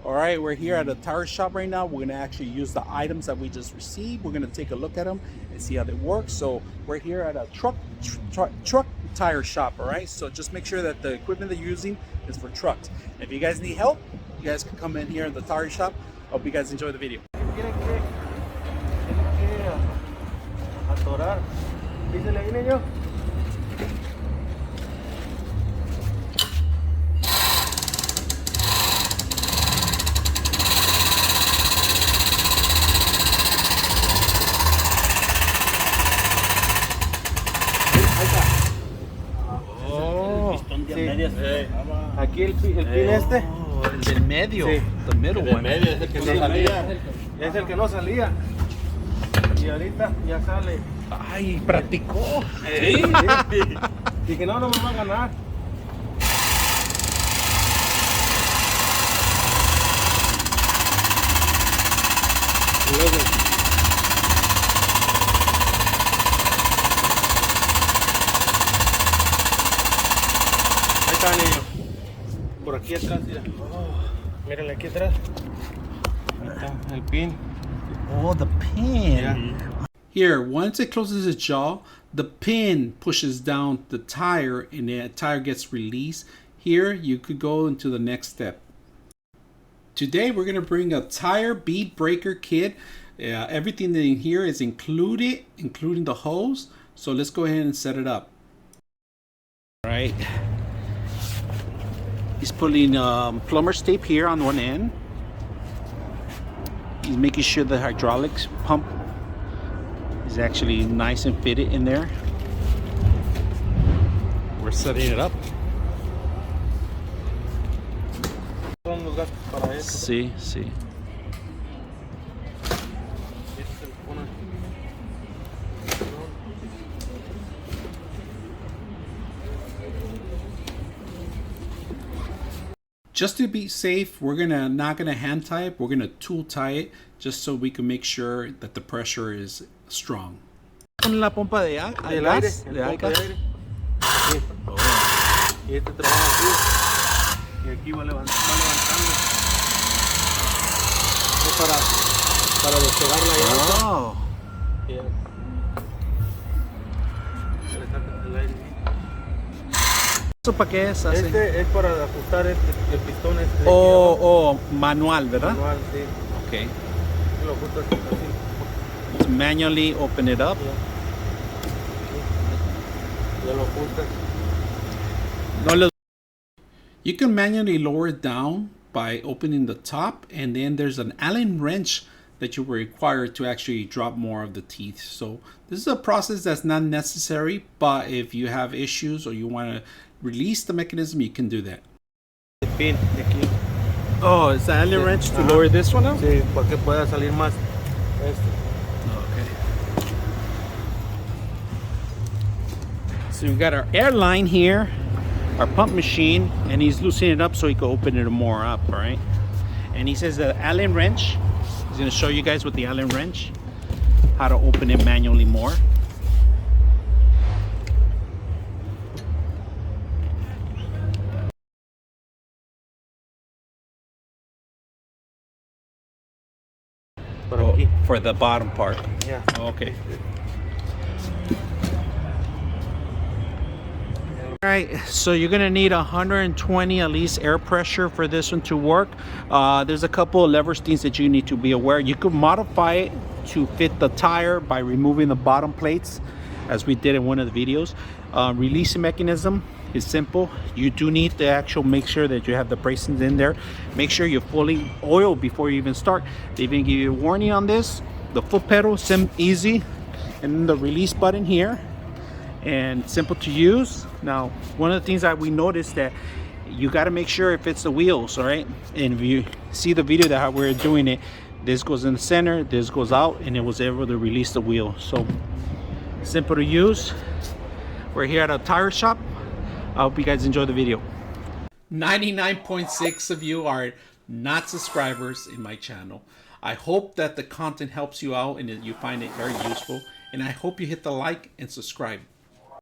All right, we're here at a tire shop right now. We're gonna actually use the items that we just received. We're gonna take a look at them and see how they work. So we're here at a truck tire shop. All right, so just make sure that the equipment that you're using is for trucks. If you guys need help, you guys can come in here in the tire shop. Hope you guys enjoy the video. Tienen que atorar. Dísele ahí, niño. Aquí el pin este. El del medio. Sí. The middle one. Es el que no salía. Es el que no salía. Y ahorita ya sale. Ay, practicó. Sí. Dije, no me va a ganar. Y luego. Ahí está, niño. Por aquí atrás, mira. Mírenle aquí atrás. Ahí está el pin. Oh, the pin. Yeah. Here, once it closes its jaw, the pin pushes down the tire and the tire gets released. Here, you could go into the next step. Today, we're going to bring a tire bead breaker kit. Everything in here is included, including the hose. So let's go ahead and set it up. All right. He's putting plumber's tape here on one end. He's making sure the hydraulics pump is actually nice and fitted in there. We're setting it up. Sí. Just to be safe, we're not gonna hand tie it, we're gonna tool tie it just so we can make sure that the pressure is strong. Con la pompa de gas, de aire. Sí. Oh. Y este trabaja aquí. Y aquí va levantando. Es para despegar la llanta. Oh. Yeah. Le saca el aire. ¿Eso para qué es? Este es para ajustar el pistón este. O manual, ¿verdad? Manual, sí. Okay. Lo ajustas así. To manually open it up. Ya lo ajustas. You can manually lower it down by opening the top, and then there's an Allen wrench that you were required to actually drop more of the teeth. So this is a process that's not necessary, but if you have issues or you want to release the mechanism, you can do that. El pin de aquí. Oh, is the Allen wrench to lower this one out? Sí, para que pueda salir más. Okay. So we've got our air line here, our pump machine, and he's loosening it up so he can open it more up, all right? And he says the Allen wrench, he's gonna show you guys with the Allen wrench, how to open it manually more. For the bottom part. Yeah. Okay. All right, so you're gonna need 120 at least air pressure for this one to work. There's a couple of lever things that you need to be aware. You could modify it to fit the tire by removing the bottom plates, as we did in one of the videos. Releasing mechanism is simple. You do need to actually make sure that you have the bracings in there. Make sure you're fully oiled before you even start. They even give you a warning on this. The foot pedal, easy, and then the release button here, and simple to use. Now, one of the things that we noticed that you got to make sure it fits the wheels, all right? And if you see the video that how we're doing it, this goes in the center, this goes out, and it was able to release the wheel. So simple to use. We're here at a tire shop. I hope you guys enjoy the video. 99.6 of you are not subscribers in my channel. I hope that the content helps you out and that you find it very useful. And I hope you hit the like and subscribe.